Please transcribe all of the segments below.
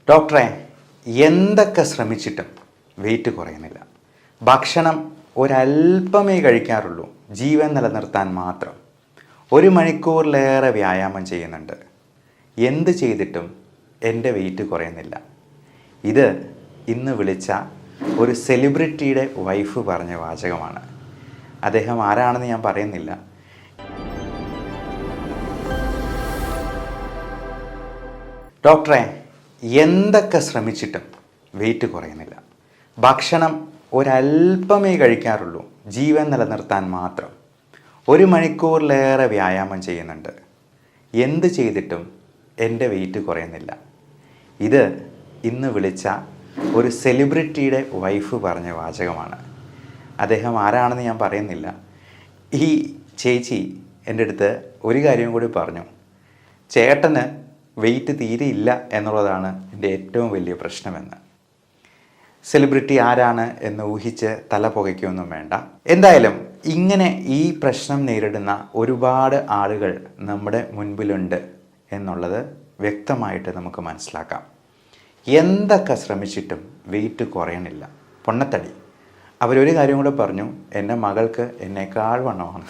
ഡോക്ടറെ, എന്തൊക്കെ ശ്രമിച്ചിട്ടും വെയിറ്റ് കുറയുന്നില്ല. ഭക്ഷണം ഒരല്പമേ കഴിക്കാറുള്ളൂ, ജീവൻ നിലനിർത്താൻ മാത്രം. 1 മണിക്കൂറിലേറെ വ്യായാമം ചെയ്യുന്നുണ്ട്. എന്ത് ചെയ്തിട്ടും എൻ്റെ വെയിറ്റ് കുറയുന്നില്ല. ഇത് ഇന്ന് വിളിച്ച ഒരു സെലിബ്രിറ്റിയുടെ വൈഫ് പറഞ്ഞ വാചകമാണ്. അദ്ദേഹം ആരാണെന്ന് ഞാൻ പറയുന്നില്ല. ഡോക്ടറെ, എന്തൊക്കെ ശ്രമിച്ചിട്ടും വെയിറ്റ് കുറയുന്നില്ല. ഭക്ഷണം ഒരല്പമേ കഴിക്കാറുള്ളൂ, ജീവൻ നിലനിർത്താൻ മാത്രം. 1 മണിക്കൂറിലേറെ വ്യായാമം ചെയ്യുന്നുണ്ട്. എന്ത് ചെയ്തിട്ടും എൻ്റെ വെയിറ്റ് കുറയുന്നില്ല. ഇത് ഇന്ന് വിളിച്ച ഒരു സെലിബ്രിറ്റിയുടെ വൈഫ് പറഞ്ഞ വാചകമാണ്. അദ്ദേഹം ആരാണെന്ന് ഞാൻ പറയുന്നില്ല. ഈ ചേച്ചി എൻ്റെ അടുത്ത് ഒരു കാര്യം കൂടി പറഞ്ഞു. ചേട്ടന് വെയിറ്റ് തീരെ ഇല്ല എന്നുള്ളതാണ് എൻ്റെ ഏറ്റവും വലിയ പ്രശ്നമെന്ന്. സെലിബ്രിറ്റി ആരാണ് എന്ന് ഊഹിച്ച് തല പുകയ്ക്കൊന്നും വേണ്ട. എന്തായാലും ഇങ്ങനെ ഈ പ്രശ്നം നേരിടുന്ന ഒരുപാട് ആളുകൾ നമ്മുടെ മുൻപിലുണ്ട് എന്നുള്ളത് വ്യക്തമായിട്ട് നമുക്ക് മനസ്സിലാക്കാം. എന്തൊക്കെ ശ്രമിച്ചിട്ടും വെയിറ്റ് കുറയണില്ല, പൊണ്ണത്തടി. അവരൊരു കാര്യം കൂടെ പറഞ്ഞു, എൻ്റെ മകൾക്ക് എന്നേക്കാൾ വണ്ണമാണ്.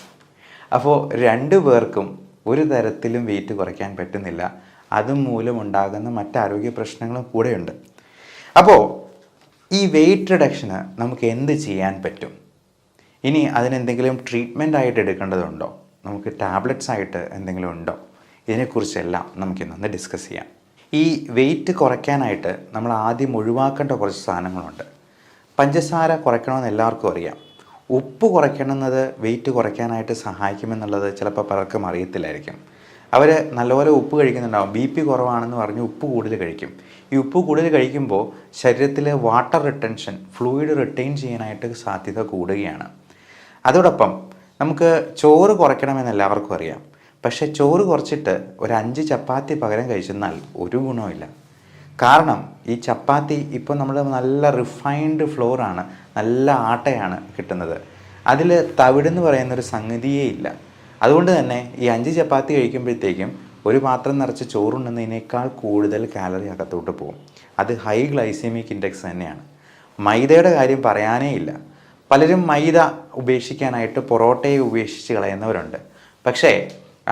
അപ്പോൾ 2 പേർക്കും ഒരു തരത്തിലും വെയിറ്റ് കുറയ്ക്കാൻ പറ്റുന്നില്ല. അതുമൂലം ഉണ്ടാകുന്ന മറ്റാരോഗ്യ പ്രശ്നങ്ങളും കൂടെയുണ്ട്. അപ്പോൾ ഈ വെയിറ്റ് റിഡക്ഷന് നമുക്ക് എന്ത് ചെയ്യാൻ പറ്റും? ഇനി അതിനെന്തെങ്കിലും ട്രീറ്റ്മെൻ്റ് ആയിട്ട് എടുക്കേണ്ടതുണ്ടോ? നമുക്ക് ടാബ്ലറ്റ്സ് ആയിട്ട് എന്തെങ്കിലും ഉണ്ടോ? ഇതിനെക്കുറിച്ചെല്ലാം നമുക്കിന്നൊന്ന് ഡിസ്കസ് ചെയ്യാം. ഈ വെയിറ്റ് കുറയ്ക്കാനായിട്ട് നമ്മൾ ആദ്യം ഒഴിവാക്കേണ്ട കുറച്ച് സാധനങ്ങളുണ്ട്. പഞ്ചസാര കുറയ്ക്കണമെന്ന് എല്ലാവർക്കും അറിയാം. ഉപ്പ് കുറയ്ക്കണമെന്നത് വെയിറ്റ് കുറയ്ക്കാനായിട്ട് സഹായിക്കുമെന്നുള്ളത് ചിലപ്പോൾ പലർക്കും അറിയത്തില്ലായിരിക്കും. അവർ നല്ലപോലെ ഉപ്പ് കഴിക്കുന്നുണ്ടാവും. BP കുറവാണെന്ന് പറഞ്ഞ് ഉപ്പ് കൂടുതൽ കഴിക്കും. ഈ ഉപ്പ് കൂടുതൽ കഴിക്കുമ്പോൾ ശരീരത്തിലെ വാട്ടർ റിട്ടൻഷൻ, ഫ്ലൂയിഡ് റിട്ടൈൻ ചെയ്യാനായിട്ട് സാധ്യത കൂടുകയാണ്. അതോടൊപ്പം നമുക്ക് ചോറ് കുറയ്ക്കണമെന്ന് എല്ലാവർക്കും അറിയാം. പക്ഷേ ചോറ് കുറച്ചിട്ട് ഒരു 5 ചപ്പാത്തി പകരം കഴിച്ചെന്നാൽ ഒരു ഗുണവുമില്ല. കാരണം ഈ ചപ്പാത്തി ഇപ്പോൾ നമ്മൾ നല്ല റിഫൈൻഡ് ഫ്ലോറാണ്, നല്ല ആട്ടയാണ് കിട്ടുന്നത്. അതിൽ തവിടെന്ന് പറയുന്നൊരു സംഗതിയേ ഇല്ല. അതുകൊണ്ട് തന്നെ ഈ 5 ചപ്പാത്തി കഴിക്കുമ്പോഴത്തേക്കും ഒരു പാത്രം നിറച്ച് ചോറുണ്ടെന്നതിനേക്കാൾ കൂടുതൽ കാലറി അകത്തോട്ട് പോകും. അത് ഹൈ ഗ്ലൈസീമിക് ഇൻഡെക്സ് തന്നെയാണ്. മൈദയുടെ കാര്യം പറയാനേ ഇല്ല. പലരും മൈദ ഉപേക്ഷിക്കാനായിട്ട് പൊറോട്ടയെ ഉപേക്ഷിച്ച് കളയുന്നവരുണ്ട്. പക്ഷേ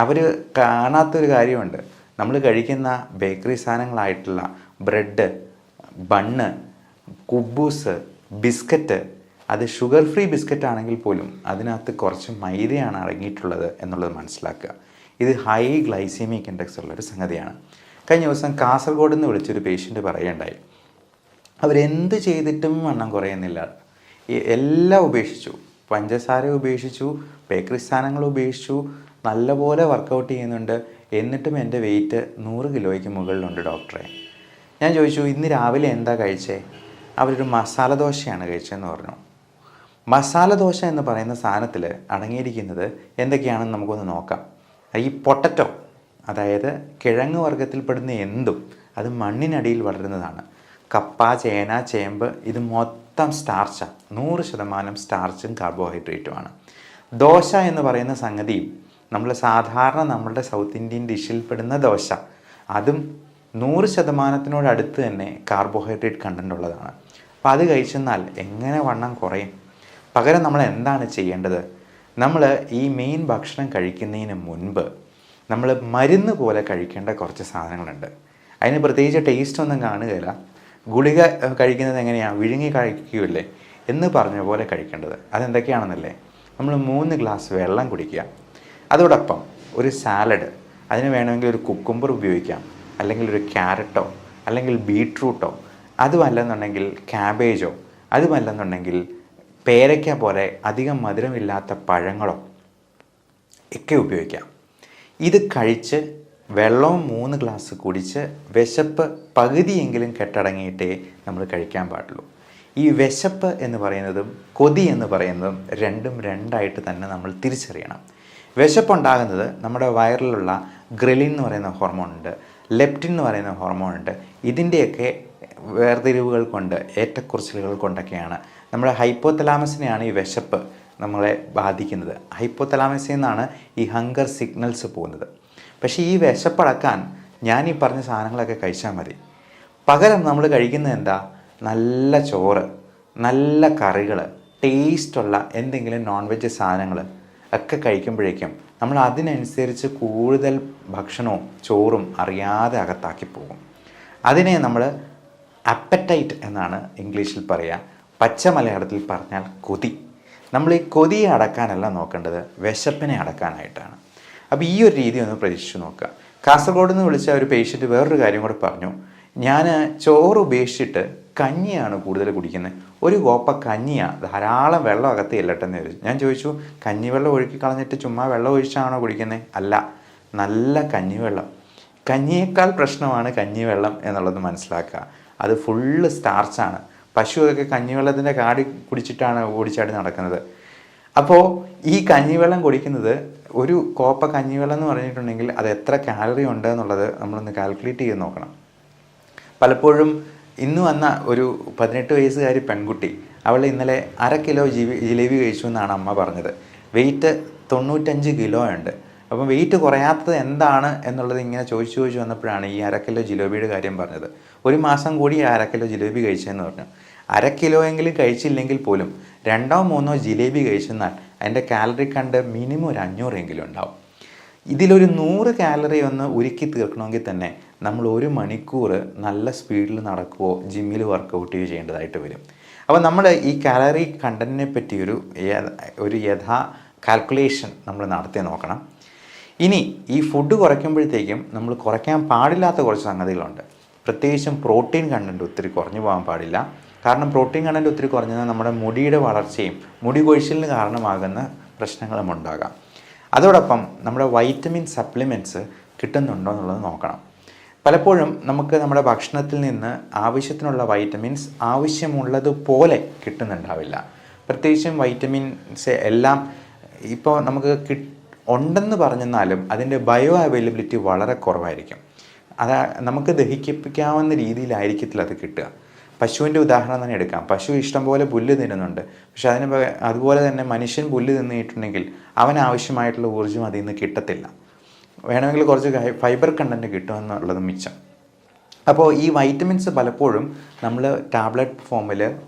അവർ കാണാത്തൊരു കാര്യമുണ്ട്. നമ്മൾ കഴിക്കുന്ന ബേക്കറി സാധനങ്ങളായിട്ടുള്ള ബ്രെഡ്, ബണ്ണ്, കുബൂസ്, ബിസ്ക്കറ്റ്, അത് ഷുഗർ ഫ്രീ ബിസ്ക്കറ്റ് ആണെങ്കിൽ പോലും അതിനകത്ത് കുറച്ച് മൈദയാണ് അടങ്ങിയിട്ടുള്ളത് എന്നുള്ളത് മനസ്സിലാക്കുക. ഇത് ഹൈ ഗ്ലൈസീമിക് ഇൻഡെക്സ് ഉള്ളൊരു സംഗതിയാണ്. കഴിഞ്ഞ ദിവസം കാസർഗോഡ് നിന്ന് വിളിച്ചൊരു പേഷ്യൻ്റ് പറയുകയുണ്ടായി, അവരെന്ത് ചെയ്തിട്ടും വണ്ണം കുറയുന്നില്ല. എല്ലാം ഉപേക്ഷിച്ചു, പഞ്ചസാര ഉപേക്ഷിച്ചു, ബേക്കറി സാധനങ്ങൾ ഉപേക്ഷിച്ചു, നല്ലപോലെ വർക്കൗട്ട് ചെയ്യുന്നുണ്ട്, എന്നിട്ടും എൻ്റെ വെയിറ്റ് 100 കിലോയ്ക്ക് മുകളിലുണ്ട് ഡോക്ടറെ. ഞാൻ ചോദിച്ചു, ഇന്ന് രാവിലെ എന്താ കഴിച്ചേ? അവരൊരു മസാല ദോശയാണ് കഴിച്ചതെന്ന് പറഞ്ഞു. മസാല ദോശ എന്ന് പറയുന്ന സാധനത്തിൽ അടങ്ങിയിരിക്കുന്നത് എന്തൊക്കെയാണെന്ന് നമുക്കൊന്ന് നോക്കാം. ഈ പൊട്ടറ്റോ, അതായത് കിഴങ്ങ് വർഗ്ഗത്തിൽപ്പെടുന്ന എന്തും അത് മണ്ണിനടിയിൽ വളരുന്നതാണ്. കപ്പ, ചേന, ചേമ്പ്, ഇത് മൊത്തം സ്റ്റാർച്ചാണ്. 100% സ്റ്റാർച്ചും കാർബോഹൈഡ്രേറ്റുമാണ്. ദോശ എന്ന് പറയുന്ന സംഗതിയും സാധാരണ നമ്മളുടെ സൗത്ത് ഇന്ത്യൻ ഡിഷിൽപ്പെടുന്ന ദോശ, അതും 100% അടുത്ത് തന്നെ കാർബോഹൈഡ്രേറ്റ് കണ്ടൻ്റ് ഉള്ളതാണ്. അപ്പോൾ അത് കഴിച്ചെന്നാൽ എങ്ങനെ വണ്ണം കുറയും? പകരം നമ്മൾ എന്താണ് ചെയ്യേണ്ടത്? നമ്മൾ ഈ മെയിൻ ഭക്ഷണം കഴിക്കുന്നതിന് മുൻപ് നമ്മൾ മരുന്ന് പോലെ കഴിക്കേണ്ട കുറച്ച് സാധനങ്ങളുണ്ട്. അതിന് പ്രത്യേകിച്ച് ടേസ്റ്റ് ഒന്നും കാണുകയില്ല. ഗുളിക കഴിക്കുന്നത് എങ്ങനെയാണ്? വിഴുങ്ങി കഴിക്കുകയല്ലേ എന്ന് പറഞ്ഞ പോലെ കഴിക്കേണ്ടത്. അതെന്തൊക്കെയാണെന്നല്ലേ? നമ്മൾ 3 ഗ്ലാസ് വെള്ളം കുടിക്കുക. അതോടൊപ്പം ഒരു സാലഡ്, അതിന് വേണമെങ്കിൽ ഒരു കുക്കുംബർ ഉപയോഗിക്കാം, അല്ലെങ്കിൽ ഒരു ക്യാരറ്റോ, അല്ലെങ്കിൽ ബീട്രൂട്ടോ, അതുമല്ലെന്നുണ്ടെങ്കിൽ ക്യാബേജോ, അതുമല്ലെന്നുണ്ടെങ്കിൽ പേരയ്ക്ക പോലെ അധികം മധുരമില്ലാത്ത പഴങ്ങളോ ഒക്കെ ഉപയോഗിക്കാം. ഇത് കഴിച്ച് വെള്ളവും 3 ഗ്ലാസ് കുടിച്ച് വിശപ്പ് പകുതിയെങ്കിലും കെട്ടടങ്ങിയിട്ടേ നമ്മൾ കഴിക്കാൻ പാടുള്ളൂ. ഈ വിശപ്പ് എന്ന് പറയുന്നതും കൊതി എന്ന് പറയുന്നതും രണ്ടും രണ്ടായിട്ട് തന്നെ നമ്മൾ തിരിച്ചറിയണം. വിശപ്പുണ്ടാകുന്നത് നമ്മുടെ വയറിലുള്ള ഗ്രെലിൻ എന്ന് പറയുന്ന ഹോർമോണുണ്ട്, ലെപ്റ്റിൻ എന്ന് പറയുന്ന ഹോർമോണുണ്ട്. ഇതിൻ്റെയൊക്കെ വേർതിരിവുകൾ കൊണ്ട്, ഏറ്റക്കുറച്ചിലുകൾ കൊണ്ടൊക്കെയാണ് നമ്മുടെ ഹൈപ്പോതലാമസിനെയാണ് ഈ വിശപ്പ് നമ്മളെ ബാധിക്കുന്നത്. ഹൈപ്പോതലാമസിൽ നിന്നാണ് ഈ ഹങ്കർ സിഗ്നൽസ് പോകുന്നത്. പക്ഷേ ഈ വിശപ്പടക്കാൻ ഞാൻ ഈ പറഞ്ഞ സാധനങ്ങളൊക്കെ കഴിച്ചാൽ മതി. പകരം നമ്മൾ കഴിക്കുന്നത് എന്താ? നല്ല ചോറ്, നല്ല കറികൾ, ടേസ്റ്റുള്ള എന്തെങ്കിലും നോൺ വെജ് സാധനങ്ങൾ ഒക്കെ കഴിക്കുമ്പോഴേക്കും നമ്മൾ അതിനനുസരിച്ച് കൂടുതൽ ഭക്ഷണവും ചോറും അറിയാതെ അകത്താക്കി പോകും. അതിനെ നമ്മൾ അപ്പറ്റൈറ്റ് എന്നാണ് ഇംഗ്ലീഷിൽ പറയുക. പച്ച മലയാളത്തിൽ പറഞ്ഞാൽ കൊതി. നമ്മൾ ഈ കൊതിയെ അടക്കാനല്ല നോക്കേണ്ടത്, വിശപ്പിനെ അടക്കാനായിട്ടാണ്. അപ്പോൾ ഈ ഒരു രീതി ഒന്ന് പരീക്ഷിച്ച് നോക്കുക. കാസർഗോഡ് നിന്ന് വിളിച്ച ഒരു പേഷ്യൻറ്റ് വേറൊരു കാര്യം കൂടെ പറഞ്ഞു. ഞാൻ ചോറ് ഉപേക്ഷിച്ചിട്ട് കഞ്ഞിയാണ് കൂടുതൽ കുടിക്കുന്നത്. ഒരു കോപ്പ കഞ്ഞിയാണ്, ധാരാളം വെള്ളം അകത്ത് ചെല്ലട്ടെന്ന് ചോദിച്ചു. ഞാൻ ചോദിച്ചു, കഞ്ഞിവെള്ളം ഒഴുക്കി കളഞ്ഞിട്ട് ചുമ്മാ വെള്ളം ഒഴിച്ചാണോ കുടിക്കുന്നത്? അല്ല, നല്ല കഞ്ഞിവെള്ളം. കഞ്ഞിയേക്കാൾ പ്രശ്നമാണ് കഞ്ഞിവെള്ളം എന്നുള്ളത് മനസ്സിലാക്കുക. അത് ഫുള്ള് സ്റ്റാർച്ചാണ്. പശുവൊക്കെ കഞ്ഞിവെള്ളത്തിൻ്റെ കാടി കുടിച്ചിട്ടാണ് ഓടിച്ചാടി നടക്കുന്നത്. അപ്പോൾ ഈ കഞ്ഞിവെള്ളം കുടിക്കുന്നത്, ഒരു കോപ്പ കഞ്ഞിവെള്ളം എന്ന് പറഞ്ഞിട്ടുണ്ടെങ്കിൽ അത് എത്ര കാലറി ഉണ്ട് എന്നുള്ളത് നമ്മളൊന്ന് കാൽക്കുലേറ്റ് ചെയ്ത് നോക്കണം. പലപ്പോഴും ഇന്ന് വന്ന ഒരു 18 വയസ്സുകാരി പെൺകുട്ടി, അവൾ ഇന്നലെ 1/2 കിലോ ജിലേബി കഴിച്ചു എന്നാണ് അമ്മ പറഞ്ഞത്. വെയിറ്റ് 95 കിലോ ഉണ്ട്. അപ്പം വെയിറ്റ് കുറയാത്തത് എന്താണ് എന്നുള്ളത് ഇങ്ങനെ ചോദിച്ചു വന്നപ്പോഴാണ് ഈ 1/2 കിലോ ജിലേബിയുടെ കാര്യം പറഞ്ഞത്. ഒരു മാസം കൂടി 1/2 കിലോ ജിലേബി കഴിച്ചതെന്ന് പറഞ്ഞു. 1/2 കിലോ എങ്കിലും കഴിച്ചില്ലെങ്കിൽ പോലും 2-3 ജിലേബി കഴിച്ചെന്നാൽ അതിൻ്റെ കാലറി കണ്ട് മിനിമം ഒരു 500 എങ്കിലും ഉണ്ടാവും. ഇതിലൊരു 100 കാലറി ഒന്ന് ഉരുക്കി തീർക്കണമെങ്കിൽ തന്നെ നമ്മൾ 1 മണിക്കൂർ നല്ല സ്പീഡിൽ നടക്കുകയോ ജിമ്മിൽ വർക്കൗട്ട് ചെയ്യേണ്ടതായിട്ട് വരും. അപ്പോൾ നമ്മൾ ഈ കാലറി കണ്ടൻറ്റിനെ പറ്റി ഒരു കാൽക്കുലേഷൻ നമ്മൾ നടത്തി നോക്കണം. ഇനി ഈ ഫുഡ് കുറയ്ക്കുമ്പോഴത്തേക്കും നമ്മൾ കുറയ്ക്കാൻ പാടില്ലാത്ത കുറച്ച് സംഗതികളുണ്ട്. പ്രത്യേകിച്ചും പ്രോട്ടീൻ കണ്ടൻറ്റ് ഒത്തിരി കുറഞ്ഞു പോകാൻ പാടില്ല. കാരണം പ്രോട്ടീൻ കണ്ടൻറ്റ് ഒത്തിരി കുറഞ്ഞാൽ നമ്മുടെ മുടിയുടെ വളർച്ചയും മുടി കൊഴിച്ചിലിന് കാരണമാകുന്ന പ്രശ്നങ്ങളും ഉണ്ടാകാം. അതോടൊപ്പം നമ്മുടെ വൈറ്റമിൻ സപ്ലിമെൻറ്റ്സ് കിട്ടുന്നുണ്ടോ എന്നുള്ളത് നോക്കണം. പലപ്പോഴും നമുക്ക് നമ്മുടെ ഭക്ഷണത്തിൽ നിന്ന് ആവശ്യത്തിനുള്ള വൈറ്റമിൻസ് ആവശ്യമുള്ളതുപോലെ കിട്ടുന്നുണ്ടാവില്ല. പ്രത്യേകിച്ചും വൈറ്റമിൻസ് എല്ലാം ഇപ്പോൾ നമുക്ക് ഉണ്ടെന്ന് പറഞ്ഞെന്നാലും അതിൻ്റെ ബയോ അവൈലബിലിറ്റി വളരെ കുറവായിരിക്കും. നമുക്ക് ദഹിപ്പിക്കാവുന്ന രീതിയിലായിരിക്കത്തില്ല അത് കിട്ടുക. പശുവിൻ്റെ ഉദാഹരണം തന്നെ എടുക്കാം. പശു ഇഷ്ടംപോലെ പുല്ല് തിന്നുന്നുണ്ട്. പക്ഷെ അതുപോലെ തന്നെ മനുഷ്യൻ പുല്ല് തിന്നിട്ടുണ്ടെങ്കിൽ അവനാവശ്യമായിട്ടുള്ള ഊർജ്ജം അതിൽ നിന്ന് കിട്ടത്തില്ല. വേണമെങ്കിൽ കുറച്ച് ഫൈബർ കണ്ടൻറ്റ് കിട്ടുമെന്നുള്ളത് മിച്ചം. അപ്പോൾ ഈ വൈറ്റമിൻസ് പലപ്പോഴും നമ്മൾ ടാബ്ലറ്റ് ഫോമിൽ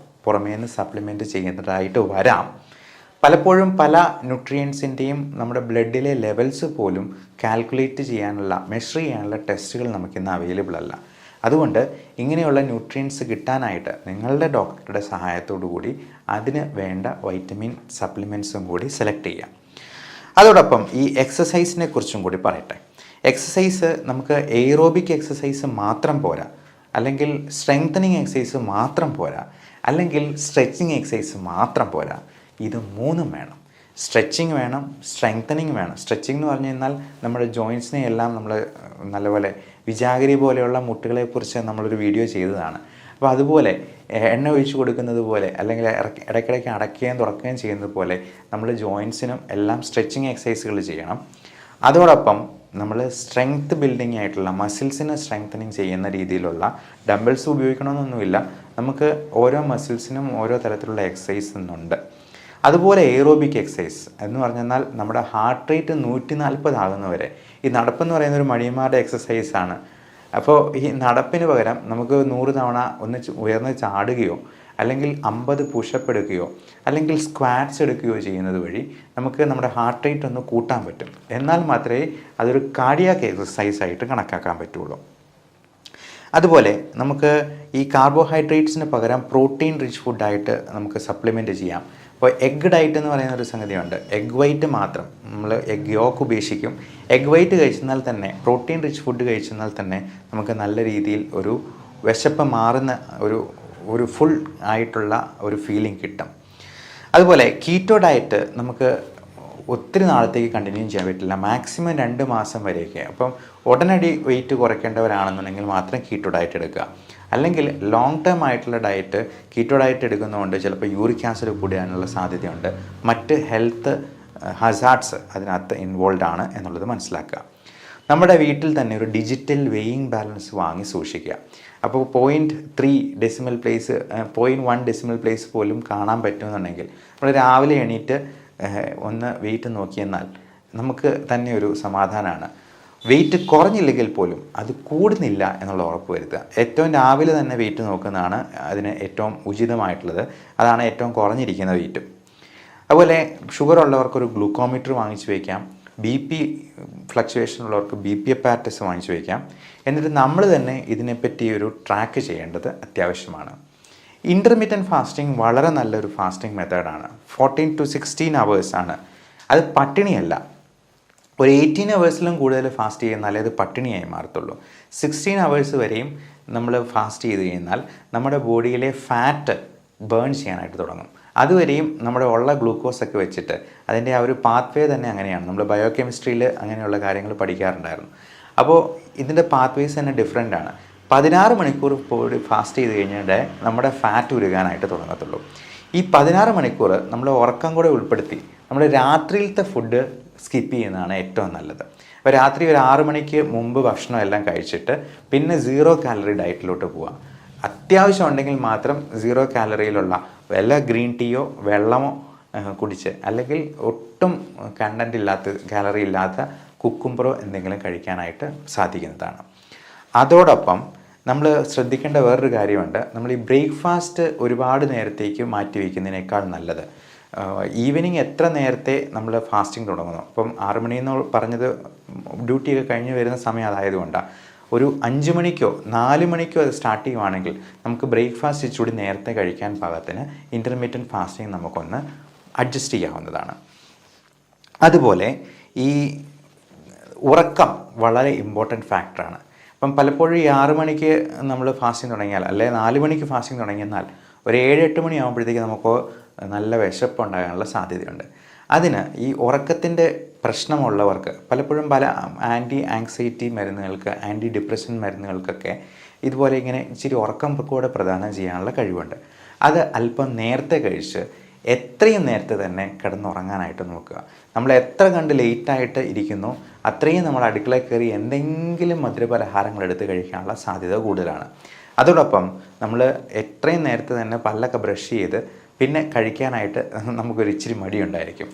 പുറമേ നിന്ന് സപ്ലിമെൻറ്റ് ചെയ്യുന്നതായിട്ട് വരാം. പലപ്പോഴും പല ന്യൂട്രിയൻസിൻ്റെയും നമ്മുടെ ബ്ലഡിലെ ലെവൽസ് പോലും കാൽക്കുലേറ്റ് ചെയ്യാനുള്ള, മെഷർ ചെയ്യാനുള്ള ടെസ്റ്റുകൾ നമുക്കിന്ന് അവൈലബിൾ അല്ല. അതുകൊണ്ട് ഇങ്ങനെയുള്ള ന്യൂട്രിയൻസ് കിട്ടാനായിട്ട് നിങ്ങളുടെ ഡോക്ടറുടെ സഹായത്തോടു കൂടി അതിന് വേണ്ട വൈറ്റമിൻ സപ്ലിമെൻറ്റ്സും കൂടി സെലക്ട് ചെയ്യാം. അതോടൊപ്പം ഈ എക്സസൈസിനെ കുറിച്ചും കൂടി പറയട്ടെ. എക്സസൈസ് നമുക്ക് എയ്റോബിക് എക്സസൈസ് മാത്രം പോരാ, അല്ലെങ്കിൽ സ്ട്രെങ്തനിങ് എക്സസൈസ് മാത്രം പോരാ, അല്ലെങ്കിൽ സ്ട്രെച്ചിങ് എക്സസൈസ് മാത്രം പോരാ. ഇത് 3ഉം വേണം. സ്ട്രെച്ചിങ് വേണം, സ്ട്രെങ്തനിങ് വേണം. സ്ട്രെച്ചിങ് എന്ന് പറഞ്ഞു കഴിഞ്ഞാൽ നമ്മുടെ ജോയിൻസിനെ എല്ലാം നമ്മൾ നല്ലപോലെ, വിജാഗിരി പോലെയുള്ള മുട്ടുകളെക്കുറിച്ച് നമ്മളൊരു വീഡിയോ ചെയ്തതാണ്. അപ്പോൾ അതുപോലെ എണ്ണ ഒഴിച്ച് കൊടുക്കുന്നത് പോലെ, അല്ലെങ്കിൽ ഇടയ്ക്കിടയ്ക്ക് അടയ്ക്കുകയും തുറക്കുകയും ചെയ്യുന്നത് പോലെ നമ്മൾ ജോയിൻസിനും എല്ലാം സ്ട്രെച്ചിങ് എക്സസൈസുകൾ ചെയ്യണം. അതോടൊപ്പം നമ്മൾ സ്ട്രെങ്ത് ബിൽഡിംഗ് ആയിട്ടുള്ള മസിൽസിനെ സ്ട്രെങ്തനിങ് ചെയ്യുന്ന രീതിയിലുള്ള ഡംബിൾസ് ഉപയോഗിക്കണമെന്നൊന്നുമില്ല. നമുക്ക് ഓരോ മസിൽസിനും ഓരോ തരത്തിലുള്ള എക്സസൈസ് ഉണ്ട്. അതുപോലെ എയ്റോബിക് എക്സസൈസ് എന്ന് പറഞ്ഞാൽ നമ്മുടെ ഹാർട്ട് റേറ്റ് 140 ആകുന്നവരെ. ഈ നടപ്പെന്ന് പറയുന്ന ഒരു മടിയന്മാരുടെ എക്സസൈസാണ്. അപ്പോൾ ഈ നടപ്പിന് പകരം നമുക്ക് 100 തവണ ഉയർന്ന് ചാടുകയോ, അല്ലെങ്കിൽ 50 പുഷപ്പ് എടുക്കുകയോ, അല്ലെങ്കിൽ സ്ക്വാറ്റ്സ് എടുക്കുകയോ ചെയ്യുന്നത് വഴി നമുക്ക് നമ്മുടെ ഹാർട്ട് റേറ്റ് ഒന്ന് കൂട്ടാൻ പറ്റും. എന്നാൽ മാത്രമേ അതൊരു കാർഡിയാക് എക്സസൈസായിട്ട് കണക്കാക്കാൻ പറ്റുള്ളൂ. അതുപോലെ നമുക്ക് ഈ കാർബോഹൈഡ്രേറ്റ്സിന് പകരം പ്രോട്ടീൻ റിച്ച് ഫുഡായിട്ട് നമുക്ക് സപ്ലിമെൻറ്റ് ചെയ്യാം. അപ്പോൾ എഗ് ഡയറ്റ് എന്ന് പറയുന്ന ഒരു സംഗതിയുണ്ട്. എഗ് വൈറ്റ് മാത്രം, നമ്മൾ എഗ് യോക്ക് ഉപേക്ഷിക്കും. എഗ് വൈറ്റ് കഴിച്ചെന്നാൽ തന്നെ, പ്രോട്ടീൻ റിച്ച് ഫുഡ് കഴിച്ചെന്നാൽ തന്നെ നമുക്ക് നല്ല രീതിയിൽ ഒരു വിശപ്പ് മാറുന്ന ഒരു ഫുൾ ആയിട്ടുള്ള ഒരു ഫീലിംഗ് കിട്ടും. അതുപോലെ കീറ്റോ ഡയറ്റ് നമുക്ക് ഒത്തിരി നാളത്തേക്ക് കണ്ടിന്യൂ ചെയ്യാൻ പറ്റില്ല. മാക്സിമം 2 മാസം വരെയൊക്കെ. അപ്പം ഉടനടി വെയിറ്റ് കുറയ്ക്കേണ്ടവരാണെന്നുണ്ടെങ്കിൽ മാത്രം കീറ്റോ ഡയറ്റ് എടുക്കുക. അല്ലെങ്കിൽ ലോങ് ടേം ആയിട്ടുള്ള ഡയറ്റ്, കീറ്റോ ഡയറ്റ് എടുക്കുന്നതുകൊണ്ട് ചിലപ്പോൾ യൂറിക് ആസിഡ് കൂടാനുള്ള സാധ്യതയുണ്ട്. മറ്റ് ഹെൽത്ത് ഹസാർഡ്സ് അതിനകത്ത് ഇൻവോൾവ് ആണ് എന്നുള്ളത് മനസ്സിലാക്കുക. നമ്മുടെ വീട്ടിൽ തന്നെ ഒരു ഡിജിറ്റൽ വെയിങ് ബാലൻസ് വാങ്ങി സൂക്ഷിക്കുക. അപ്പോൾ 0.3 ഡെസിമൽ പ്ലേസ്, 0.1 ഡെസിമൽ പ്ലേസ് പോലും കാണാൻ പറ്റുമെന്നുണ്ടെങ്കിൽ നമ്മൾ രാവിലെ എണീറ്റ് ഒന്ന് വെയിറ്റ് നോക്കിയെന്നാൽ നമുക്ക് തന്നെ ഒരു സമാധാനമാണ്. വെയിറ്റ് കുറഞ്ഞില്ലെങ്കിൽ പോലും അത് കൂടുന്നില്ല എന്നുള്ള ഉറപ്പ് വരുത്തുക. ഏറ്റവും രാവിലെ തന്നെ വെയിറ്റ് നോക്കുന്നതാണ് അതിന് ഏറ്റവും ഉചിതമായിട്ടുള്ളത്. അതാണ് ഏറ്റവും കുറഞ്ഞിരിക്കുന്ന വെയിറ്റും. അതുപോലെ ഷുഗർ ഉള്ളവർക്കൊരു ഗ്ലൂക്കോമീറ്റർ വാങ്ങിച്ചു വയ്ക്കാം. ബി പി ഫ്ലക്ച്വേഷൻ ഉള്ളവർക്ക് ബി പി അപ്പാരറ്റസ് വാങ്ങിച്ചു വയ്ക്കാം. എന്നിട്ട് നമ്മൾ തന്നെ ഇതിനെപ്പറ്റി ഒരു ട്രാക്ക് ചെയ്യേണ്ടത് അത്യാവശ്യമാണ്. ഇൻ്റർമീഡിയൻറ്റ് ഫാസ്റ്റിംഗ് വളരെ നല്ലൊരു ഫാസ്റ്റിംഗ് മെത്തേഡാണ്. 14 to 16 hours ആണ്. അത് പട്ടിണിയല്ല. ഒരു 18 hours കൂടുതൽ ഫാസ്റ്റ് ചെയ്യുന്നാലേ അത് പട്ടിണിയായി മാറത്തുള്ളൂ. 16 hours വരെയും നമ്മൾ ഫാസ്റ്റ് ചെയ്ത് കഴിഞ്ഞാൽ നമ്മുടെ ബോഡിയിലെ ഫാറ്റ് ബേൺ ചെയ്യാനായിട്ട് തുടങ്ങും. അതുവരെയും നമ്മുടെ ഉള്ള ഗ്ലൂക്കോസൊക്കെ വെച്ചിട്ട് അതിൻ്റെ ആ ഒരു പാത്ത് വേ തന്നെ അങ്ങനെയാണ്. നമ്മൾ ബയോകെമിസ്ട്രിയിൽ അങ്ങനെയുള്ള കാര്യങ്ങൾ പഠിക്കാറുണ്ടായിരുന്നു. അപ്പോൾ ഇതിൻ്റെ പാത്ത് വേസ് തന്നെ ഡിഫറെൻ്റ് ആണ്. 16 മണിക്കൂർ ബോഡി ഫാസ്റ്റ് ചെയ്ത് കഴിഞ്ഞാൽ നമ്മുടെ ഫാറ്റ് ഉരുകാനായിട്ട് തുടങ്ങത്തുള്ളൂ. ഈ 16 മണിക്കൂർ നമ്മൾ ഉറക്കം കൂടെ ഉൾപ്പെടുത്തി നമ്മൾ രാത്രിയിലത്തെ ഫുഡ് സ്കിപ്പ് ചെയ്യുന്നതാണ് ഏറ്റവും നല്ലത്. അപ്പോൾ രാത്രി ഒരു 6 മണിക്ക് മുമ്പ് ഭക്ഷണം എല്ലാം കഴിച്ചിട്ട് പിന്നെ 0 calorie ഡയറ്റിലോട്ട് പോവാം. അത്യാവശ്യം ഉണ്ടെങ്കിൽ മാത്രം 0 calorie വല്ല ഗ്രീൻ ടീയോ വെള്ളമോ കുടിച്ച്, അല്ലെങ്കിൽ ഒട്ടും കണ്ടൻറ്റ് ഇല്ലാത്ത കാലറി ഇല്ലാത്ത കുക്കുംബറോ എന്തെങ്കിലും കഴിക്കാനായിട്ട് സാധിക്കുന്നതാണ്. അതോടൊപ്പം നമ്മൾ ശ്രദ്ധിക്കേണ്ട വേറൊരു കാര്യമുണ്ട്. നമ്മൾ ഈ ബ്രേക്ക്ഫാസ്റ്റ് ഒരുപാട് നേരത്തേക്ക് മാറ്റി വയ്ക്കുന്നതിനേക്കാൾ നല്ലത് ഈവനിങ് എത്ര നേരത്തെ നമ്മൾ ഫാസ്റ്റിംഗ് തുടങ്ങുന്നു. ഇപ്പം 6 മണിയെന്ന് പറഞ്ഞത് ഡ്യൂട്ടിയൊക്കെ കഴിഞ്ഞ് വരുന്ന സമയം അതായതുകൊണ്ടാണ്. ഒരു 5 മണിക്കോ 4 മണിക്കോ അത് സ്റ്റാർട്ട് ചെയ്യുവാണെങ്കിൽ നമുക്ക് ബ്രേക്ക്ഫാസ്റ്റ് ഇച്ചിരി നേരത്തെ കഴിക്കാൻ പാകത്തിന് ഇൻ്റർമീഡിയൻറ്റ് ഫാസ്റ്റിംഗ് നമുക്കൊന്ന് അഡ്ജസ്റ്റ് ചെയ്യാവുന്നതാണ്. അതുപോലെ ഈ ഉറക്കം വളരെ ഇമ്പോർട്ടൻറ്റ് ഫാക്ടറാണ്. അപ്പം പലപ്പോഴും ഈ 6 മണിക്ക് നമ്മൾ ഫാസ്റ്റിംഗ് തുടങ്ങിയാൽ, അല്ലെങ്കിൽ 4 മണിക്ക് ഫാസ്റ്റിംഗ് തുടങ്ങിയെന്നാൽ ഒരു 7-8 മണി ആകുമ്പോഴത്തേക്ക് നമുക്ക് നല്ല വിശപ്പ് ഉണ്ടാകാനുള്ള സാധ്യതയുണ്ട്. അതിന് ഈ ഉറക്കത്തിൻ്റെ പ്രശ്നമുള്ളവർക്ക് പലപ്പോഴും പല ആൻറ്റി ആങ്സൈറ്റി മരുന്നുകൾക്ക്, ആൻറ്റി ഡിപ്രഷൻ മരുന്നുകൾക്കൊക്കെ ഇതുപോലെ ഇങ്ങനെ ഇച്ചിരി ഉറക്കം കൂടെ പ്രദാനം ചെയ്യാനുള്ള കഴിവുണ്ട്. അത് അല്പം നേരത്തെ കഴിച്ച് എത്രയും നേരത്തെ തന്നെ കിടന്നുറങ്ങാനായിട്ട് നോക്കുക. നമ്മൾ എത്ര കണ്ട് ലേറ്റായിട്ട് ഇരിക്കുന്നു അത്രയും നമ്മൾ അടുക്കളയിൽ കയറി എന്തെങ്കിലും മധുരപലഹാരങ്ങൾ എടുത്ത് കഴിക്കാനുള്ള സാധ്യത കൂടുതലാണ്. അതോടൊപ്പം നമ്മൾ എത്രയും നേരത്തെ തന്നെ പല്ലൊക്കെ ബ്രഷ് ചെയ്ത് പിന്നെ കഴിക്കാനായിട്ട് നമുക്കൊരു ഇച്ചിരി മടിയുണ്ടായിരിക്കും.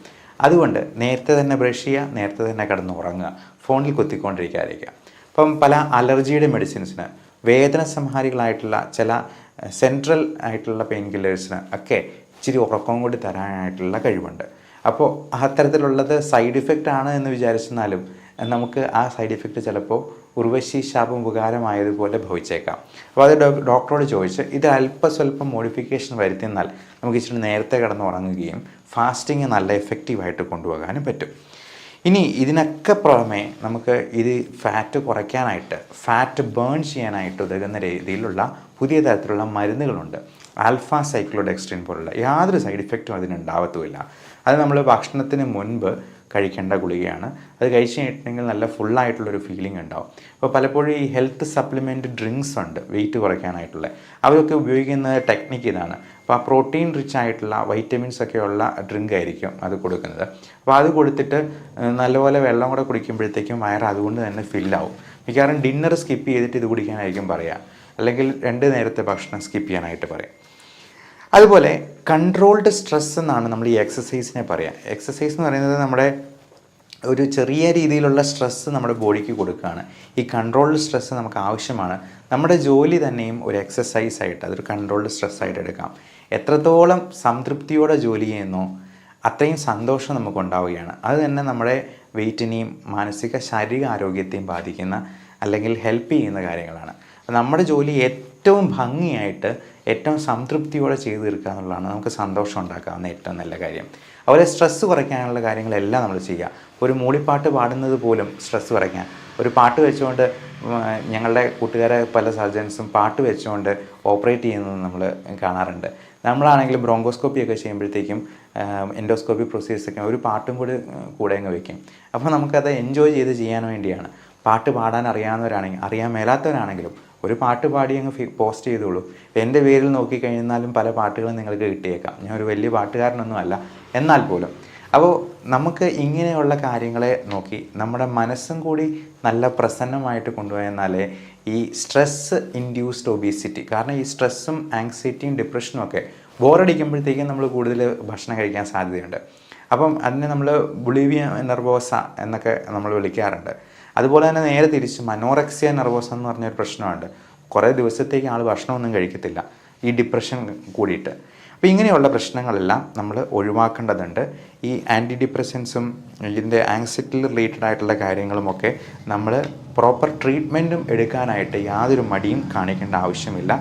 അതുകൊണ്ട് നേരത്തെ തന്നെ ബ്രഷ് ചെയ്യുക, നേരത്തെ തന്നെ കിടന്നുറങ്ങുക, ഫോണിൽ കുത്തിക്കൊണ്ടിരിക്കാതിരിക്കുക. അപ്പം പല അലർജിയുടെ മെഡിസിൻസിന്, വേദന സംഹാരികളായിട്ടുള്ള ചില സെൻട്രൽ ആയിട്ടുള്ള പെയിൻ കില്ലേഴ്സിന് ഒക്കെ ഇച്ചിരി ഉറക്കം കൂടി തരാനായിട്ടുള്ള കഴിവുണ്ട്. അപ്പോൾ അത്തരത്തിലുള്ളത് സൈഡ് ഇഫക്റ്റ് ആണ് എന്ന് വിചാരിച്ചെന്നാലും നമുക്ക് ആ സൈഡ് ഇഫക്റ്റ് ചിലപ്പോൾ ഉർവശി ശാപം ഉപകാരമായതുപോലെ ഭവിച്ചേക്കാം. അപ്പോൾ അത് ഡോക്ടറോട് ചോദിച്ച് ഇത് സ്വല്പം മോഡിഫിക്കേഷൻ വരുത്തിയെന്നാൽ നമുക്ക് ഇച്ചിരി നേരത്തെ കിടന്ന് ഉറങ്ങുകയും ഫാസ്റ്റിങ് നല്ല എഫക്റ്റീവായിട്ട് കൊണ്ടുപോകാനും പറ്റും. ഇനി ഇതിനൊക്കെ പുറമെ നമുക്ക് ഇത് ഫാറ്റ് കുറയ്ക്കാനായിട്ട്, ഫാറ്റ് ബേൺ ചെയ്യാനായിട്ട് ഉതകുന്ന രീതിയിലുള്ള പുതിയ തരത്തിലുള്ള മരുന്നുകളുണ്ട്. ആൽഫ സൈക്ലോഡെക്സ്ട്രിൻ പോലുള്ള യാതൊരു സൈഡ് ഇഫക്റ്റും അതിനുണ്ടാവത്തുമില്ല. അത് നമ്മൾ ഭക്ഷണത്തിന് മുൻപ് കഴിക്കേണ്ട ഗുളികയാണ്. അത് കഴിച്ച് കഴിഞ്ഞിട്ടുണ്ടെങ്കിൽ നല്ല ഫുള്ളായിട്ടുള്ളൊരു ഫീലിംഗ് ഉണ്ടാവും. അപ്പോൾ പലപ്പോഴും ഈ ഹെൽത്ത് സപ്ലിമെൻറ്റ് ഡ്രിങ്ക്സ് ഉണ്ട് വെയിറ്റ് കുറയ്ക്കാനായിട്ടുള്ള, അവരൊക്കെ ഉപയോഗിക്കുന്ന ടെക്നിക്ക് ഇതാണ്. അപ്പോൾ ആ പ്രോട്ടീൻ റിച്ച് ആയിട്ടുള്ള വൈറ്റമിൻസ് ഒക്കെ ഉള്ള ഡ്രിങ്ക് ആയിരിക്കും അത് കൊടുക്കുന്നത്. അപ്പോൾ അത് കൊടുത്തിട്ട് നല്ലപോലെ വെള്ളം കൂടെ കുടിക്കുമ്പോഴത്തേക്കും വയറ് അതുകൊണ്ട് തന്നെ ഫില്ലാവും. മിക്കവാറും ഡിന്നർ സ്കിപ്പ് ചെയ്തിട്ട് ഇത് കുടിക്കാനായിരിക്കും പറയുക, അല്ലെങ്കിൽ 2 നേരത്തെ ഭക്ഷണം സ്കിപ്പ് ചെയ്യാനായിട്ട് പറയാം. അതുപോലെ കൺട്രോൾഡ് സ്ട്രെസ് എന്നാണ് നമ്മൾ ഈ എക്സസൈസിനെ പറയുക. എക്സസൈസ് എന്ന് പറയുന്നത് നമ്മുടെ ഒരു ചെറിയ രീതിയിലുള്ള സ്ട്രെസ്സ് നമ്മുടെ ബോഡിക്ക് കൊടുക്കുകയാണ്. ഈ കൺട്രോൾഡ് സ്ട്രെസ്സ് നമുക്ക് ആവശ്യമാണ്. നമ്മുടെ ജോലി തന്നെയും ഒരു എക്സസൈസായിട്ട്, അതൊരു കൺട്രോൾഡ് സ്ട്രെസ്സായിട്ട് എടുക്കാം. എത്രത്തോളം സംതൃപ്തിയോടെ ജോലി ചെയ്യുന്നോ അത്രയും സന്തോഷം നമുക്കുണ്ടാവുകയാണ്. അത് തന്നെ നമ്മുടെ വെയിറ്റിനെയും മാനസിക ശാരീരിക ആരോഗ്യത്തെയും ബാധിക്കുന്ന അല്ലെങ്കിൽ ഹെൽപ്പ് ചെയ്യുന്ന കാര്യങ്ങളാണ്. നമ്മുടെ ജോലി ഏറ്റവും ഭംഗിയായിട്ട് ഏറ്റവും സംതൃപ്തിയോടെ ചെയ്തു തീർക്കുക എന്നുള്ളതാണ് നമുക്ക് സന്തോഷം ഉണ്ടാക്കാവുന്ന ഏറ്റവും നല്ല കാര്യം. അതുപോലെ സ്ട്രെസ്സ് കുറയ്ക്കാനുള്ള കാര്യങ്ങളെല്ലാം നമ്മൾ ചെയ്യുക. ഒരു മൂളിപ്പാട്ട് പാടുന്നത് പോലും സ്ട്രെസ്സ് കുറയ്ക്കാൻ, ഒരു പാട്ട് വെച്ചുകൊണ്ട് ഞങ്ങളുടെ കൂട്ടുകാരെ പല സർജൻസും പാട്ട് വെച്ചുകൊണ്ട് ഓപ്പറേറ്റ് ചെയ്യുന്നത് നമ്മൾ കാണാറുണ്ട്. നമ്മളാണെങ്കിലും ബ്രോങ്കോസ്കോപ്പിയൊക്കെ ചെയ്യുമ്പോഴത്തേക്കും എൻഡോസ്കോപ്പി പ്രൊസീജിയേഴ്സൊക്കെ ഒരു പാട്ടും കൂടെ അങ്ങ് വയ്ക്കും. അപ്പോൾ നമുക്കത് എൻജോയ് ചെയ്ത് ചെയ്യാൻ വേണ്ടിയാണ്. പാട്ട് പാടാൻ അറിയാവുന്നവരാണെങ്കിൽ, അറിയാൻ മേലാത്തവരാണെങ്കിലും ഒരു പാട്ട് പാടി അങ്ങ് പോസ്റ്റ് ചെയ്തോളൂ. എൻ്റെ പേരിൽ നോക്കിക്കഴിഞ്ഞാലും പല പാട്ടുകളും നിങ്ങൾക്ക് കിട്ടിയേക്കാം. ഞാൻ ഒരു വലിയ പാട്ടുകാരനൊന്നും അല്ല, എന്നാൽ പോലും. അപ്പോൾ നമുക്ക് ഇങ്ങനെയുള്ള കാര്യങ്ങളെ നോക്കി നമ്മുടെ മനസ്സും കൂടി നല്ല പ്രസന്നമായിട്ട് കൊണ്ടുപോയെന്നാലേ ഈ സ്ട്രെസ്സ് ഇൻഡ്യൂസ്ഡ് ഒബീസിറ്റി, കാരണം ഈ സ്ട്രെസ്സും ആങ്സൈറ്റിയും ഡിപ്രഷനും ഒക്കെ ബോറടിക്കുമ്പോഴത്തേക്കും നമ്മൾ കൂടുതൽ ഭക്ഷണം കഴിക്കാൻ സാധ്യതയുണ്ട്. അപ്പം അതിനെ നമ്മൾ ബുളിവിയ നെർവോസ എന്നൊക്കെ നമ്മൾ വിളിക്കാറുണ്ട്. അതുപോലെ തന്നെ നേരെ തിരിച്ച് അനോറക്സിയ നെർവോസ എന്ന് പറഞ്ഞൊരു പ്രശ്നമുണ്ട്. കുറേ ദിവസത്തേക്ക് ആൾ ഭക്ഷണമൊന്നും കഴിക്കത്തില്ല, ഈ ഡിപ്രഷൻ കൂടിയിട്ട്. അപ്പോൾ ഇങ്ങനെയുള്ള പ്രശ്നങ്ങളെല്ലാം നമ്മൾ ഒഴിവാക്കേണ്ടതുണ്ട്. ഈ ആൻറ്റി ഡിപ്രസൻസും ഇതിൻ്റെ ആങ്സൈറ്റി റിലേറ്റഡ് ആയിട്ടുള്ള കാര്യങ്ങളുമൊക്കെ നമ്മൾ പ്രോപ്പർ ട്രീറ്റ്മെൻറ്റും എടുക്കാനായിട്ട് യാതൊരു മടിയും കാണിക്കേണ്ട ആവശ്യമില്ല.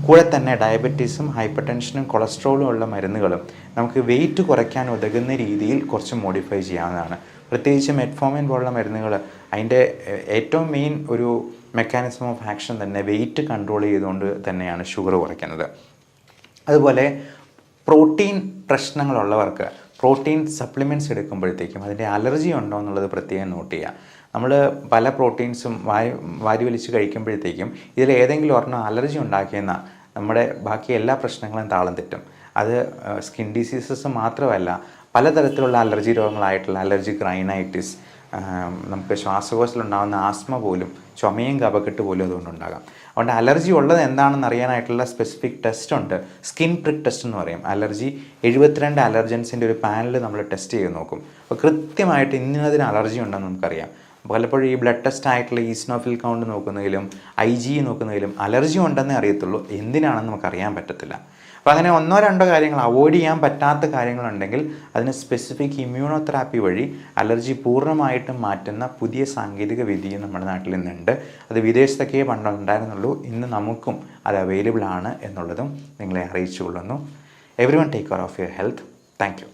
കൂടെ തന്നെ ഡയബറ്റീസും ഹൈപ്പർ ടെൻഷനും കൊളസ്ട്രോളും ഉള്ള മരുന്നുകളും നമുക്ക് വെയിറ്റ് കുറയ്ക്കാൻ ഉതകുന്ന രീതിയിൽ കുറച്ച് മോഡിഫൈ ചെയ്യാവുന്നതാണ്. പ്രത്യേകിച്ച് മെറ്റ്ഫോമിൻ പോലുള്ള മരുന്നുകൾ അതിൻ്റെ ഏറ്റവും മെയിൻ ഒരു മെക്കാനിസം ഓഫ് ആക്ഷൻ തന്നെ വെയിറ്റ് കൺട്രോൾ ചെയ്തുകൊണ്ട് തന്നെയാണ് ഷുഗർ കുറയ്ക്കുന്നത്. അതുപോലെ പ്രോട്ടീൻ പ്രശ്നങ്ങളുള്ളവർക്ക് പ്രോട്ടീൻ സപ്ലിമെൻറ്റ്സ് എടുക്കുമ്പോഴത്തേക്കും അതിൻ്റെ അലർജി ഉണ്ടോ എന്നുള്ളത് പ്രത്യേകം നോട്ട് ചെയ്യുക. നമ്മൾ പല പ്രോട്ടീൻസും വാരി വലിച്ച് കഴിക്കുമ്പോഴത്തേക്കും ഇതിൽ ഏതെങ്കിലും ഒരെണ്ണം അലർജി ഉണ്ടാക്കിയെന്ന നമ്മുടെ ബാക്കി എല്ലാ പ്രശ്നങ്ങളും താളം തെറ്റും. അത് സ്കിൻ ഡിസീസസ് മാത്രമല്ല, പലതരത്തിലുള്ള അലർജി രോഗങ്ങളായിട്ടുള്ള അലർജിക് റൈനൈറ്റിസ്, നമുക്ക് ശ്വാസകോശത്തിലുണ്ടാകുന്ന ആസ്മ പോലും, ചുമയും കഫക്കെട്ട് പോലും അതുകൊണ്ടുണ്ടാകാം. അതുകൊണ്ട് അലർജി ഉള്ളത് എന്താണെന്ന് അറിയാനായിട്ടുള്ള സ്പെസിഫിക് ടെസ്റ്റ് ഉണ്ട്. സ്കിൻ പ്രിക് ടെസ്റ്റ് എന്ന് പറയും. അലർജി 72 അലർജൻസിൻ്റെ ഒരു പാനൽ നമ്മൾ ടെസ്റ്റ് ചെയ്ത് നോക്കും. അപ്പോൾ കൃത്യമായിട്ട് ഇന്നതിന് അലർജി ഉണ്ടെന്ന് നമുക്കറിയാം. പലപ്പോഴും ഈ ബ്ലഡ് ടെസ്റ്റ് ആയിട്ടുള്ള ഈസ്നോഫിൽ കൗണ്ട് നോക്കുന്നതിലും IgE നോക്കുന്നതിലും അലർജി ഉണ്ടെന്നേ അറിയത്തുള്ളൂ, എന്തിനാണെന്ന് നമുക്കറിയാൻ പറ്റത്തില്ല. അപ്പോൾ അങ്ങനെ 1-2 കാര്യങ്ങൾ അവോയ്ഡ് ചെയ്യാൻ പറ്റാത്ത കാര്യങ്ങളുണ്ടെങ്കിൽ അതിന് സ്പെസിഫിക് ഇമ്മ്യൂണോതെറാപ്പി വഴി അലർജി പൂർണ്ണമായിട്ടും മാറ്റുന്ന പുതിയ സാങ്കേതിക വിദ്യയും നമ്മുടെ നാട്ടിൽ നിന്നുണ്ട്. അത് വിദേശത്തൊക്കെ പണ്ടുണ്ടായിരുന്നുള്ളൂ, ഇന്ന് നമുക്കും അത് അവൈലബിൾ ആണ് എന്നുള്ളതും നിങ്ങളെ അറിയിച്ചു കൊള്ളുന്നു. Everyone take care of your health. Thank you.